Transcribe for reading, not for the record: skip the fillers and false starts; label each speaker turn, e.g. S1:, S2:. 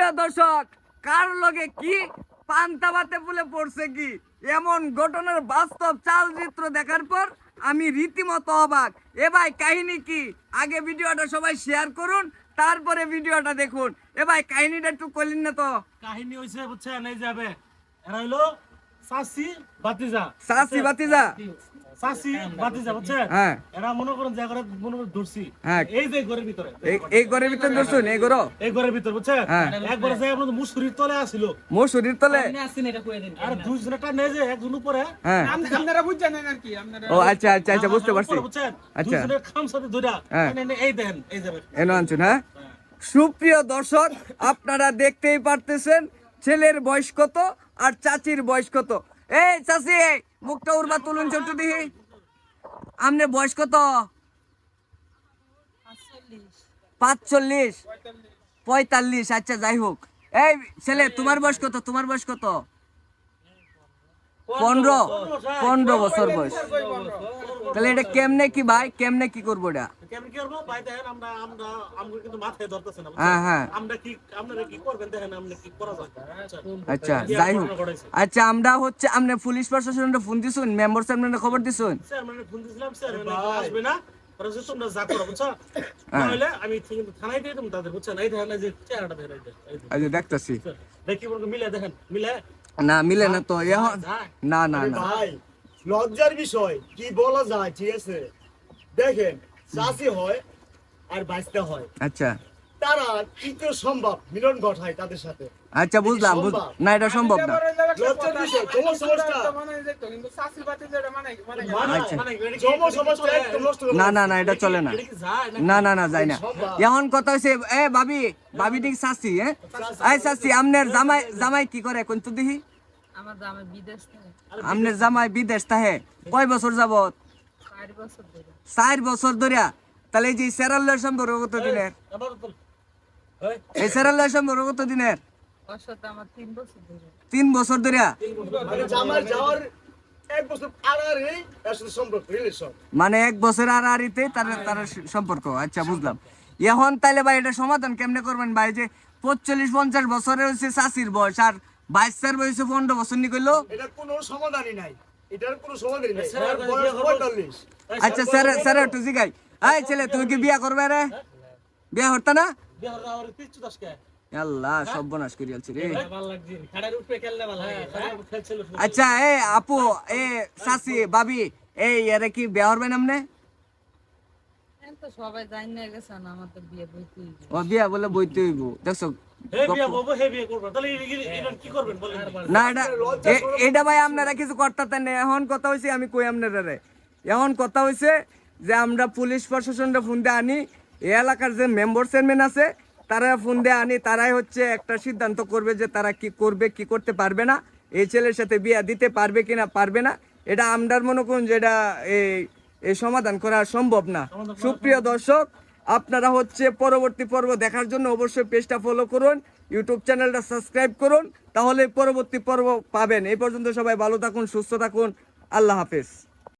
S1: সুপ্রিয় দর্শক, কার লগে কি পান্তা ভাতে ফুলে পড়ছে কি এমন ঘটনার বাস্তব চালচিত্র দেখার পর আমি রীতিমতো অবাক। এ ভাই কাহিনী কি? আগে ভিডিওটা সবাই শেয়ার করুন, তারপরে ভিডিওটা দেখুন। এ ভাই কাহিনীটা একটু কইলেন না তো।
S2: কাহিনী হইছে বুঝছেন, এই যাবে এরা হইলো সাসি বাতিজা বুঝছেন।
S1: হ্যাঁ,
S2: এরা মনে করেন যে করে মনে করেন ধরছি
S1: হ্যাঁ,
S2: এই যে ঘরের ভিতরে
S1: এই ঘরের ভিতরে ধরছুন, এই ঘরের
S2: ভিতরে বুঝছেন।
S1: হ্যাঁ।
S2: একবার যে আপনাদের মুসুরির তলে আসিল,
S1: মশুরির তলে।
S2: আর দুইজনটা নেই যে একজন উপরে।
S1: হ্যাঁ,
S3: আপনারা বুঝছেন না আর কি আপনারা।
S1: ও আচ্ছা আচ্ছা আচ্ছা, বুঝতে পারছি।
S2: বুঝছেন,
S1: আচ্ছা,
S2: দুইজনের খামসাতে ধইরা
S1: হ্যাঁ।
S2: এই দেন এই যাবে
S1: এনো আনছুন। হ্যাঁ, সুপ্রিয় দর্শক, আপনারা দেখতেই পারতেছেন ছেলের বয়স কত আর চাচির বয়স কত। এই চাচি, মুখটা উড়বা তুলুন ছোট্ট দিহি। আমনে বয়স কত? 45 45। আচ্ছা যাই হোক। এই ছেলে, তোমার বয়স কত? 15 বছর বয়স। তাহলে এটা কেমনে কি ভাই, কেমনে কি করবো এটা?
S2: কেমন কি করব ভাই? দেখেন আমরা আমরা আমরা কিন্তু মাথায় ধরতেছে না।
S1: হ্যাঁ হ্যাঁ,
S2: আমরা কি আপনারা কি করবেন দেখেন, আমরা কি করা যায়।
S1: আচ্ছা যাই হোক। আচ্ছা, আমরা হচ্ছে আপনি পুলিশ প্রশাসনের ফোন দিছুন, মেম্বার সাহেবের খবর দিছুন?
S2: স্যার মানে ফোন দিছিলাম, স্যার মানে আসবে না, পরে যে তোমরা যা করো বুঝছো, তাহলে আমি কিন্তু থানায় দিয়ে দেব তাদের, বুঝছেন। এই দেখেন যে চেহারাটা দেখেন,
S1: আচ্ছা দেখতাছি।
S2: দেখি বলকে মিলে দেখেন, মিলে
S1: না মিলে না তো এখন। না না না
S4: ভাই, লজ্জার বিষয় কি বলা যায়? ঠিক আছে, দেখেন চাষি হয় আর বাইসটা হয়,
S1: আচ্ছা
S4: তারা কি করে সম্ভব মিলন ঘটায় তাদের সাথে?
S1: আচ্ছা, বুঝলাম না, এটা সম্ভব না।
S4: লজ্জার বিষয়, তোমার সমস্যা
S3: কিন্তু শাশুড়ি বাতি যেটা মানে
S1: আচ্ছা।
S4: তোমার সমস্যা একদম নষ্ট করে
S1: না না না, এটা চলে না। না না না, যাই না। এখন কথা হইছে, এ ভাবি ঠিক শাসি। হ্যাঁ, এই শাসি, আমনের জামাই কি করে কোন তো দেখি?
S5: আমার জামাই বিদেশ থেকে।
S1: আমনের জামাই বিদেশ থাকে কয় বছর যাবত?
S5: 4 বছর ধরে।
S1: 4 বছর ধরে। তাহলে এই যে সেরাল্লার সম্পর্ক কত দিনের? এই সেরাল্লার সম্পর্ক কত দিনের?
S5: ওর সাথে আমার 3 বছর ধরে।
S1: 3 বছর ধরে।
S4: মানে জামাই যাওয়ার এক বছর আড়াআড়ি এর সাথে সম্পর্ক, রিলেশন।
S1: মানে 1 বছর আড়াআড়িতে তার সম্পর্ক। আচ্ছা বুঝলাম। এখন তাইলে ভাই এটা সমাধান কেমনে করবেন ভাই? যে 45-50 বছরের হচ্ছে চাষির বয়স আর বাইসার বয়সে 15 বছর নি কইলো।
S4: এটা কোনো সমাধানই নাই, এটার কোনো সমাধানই নাই। এর বয়স 45।
S1: আচ্ছা স্যার একটু জিগাই। এই ছেলে, তুমি কি বিয়া করবে রে? বিয়া হরতা না? আল্লাহ সর্বনাশ করিয়াছি রে। আচ্ছা এ আপু, এ চাচি, ভাবি, এই এরা কি বিয়া হরবেন আমনে?
S5: এখন তো সবাই জানিয়ে গেছে না আমার তো বিয়ে বইতে হইবে।
S1: ও বিয়া বলে বইতে হইব। দেখছো না, এটা ভাই আপনারা কিছু করতেন না। এখন কথা হয়েছে, আমি কই আপনারা রে, এখন কথা হয়েছে যে আমরা পুলিশ প্রশাসনটা ফোন দিয়ে আনি, এই এলাকার যে মেম্বার চেয়ারম্যান আছে তারা ফোন দিয়ে আনি, তারাই হচ্ছে একটা সিদ্ধান্ত করবে যে তারা কি করবে কি করতে পারবে না, এই ছেলের সাথে বিয়া দিতে পারবে কিনা পারবে না। এটা আমরার মনে করুন যে এটা এই সমাধান করা সম্ভব না। সুপ্রিয় দর্শক, আপনারা হচ্ছে পরবর্তী পর্ব দেখার জন্য অবশ্যই পেজটা ফলো করুন, ইউটিউব চ্যানেলটা সাবস্ক্রাইব করুন, তাহলে পরবর্তী পর্ব পাবেন। এই পর্যন্ত সবাই ভালো থাকুন, সুস্থ থাকুন, আল্লাহ হাফেজ।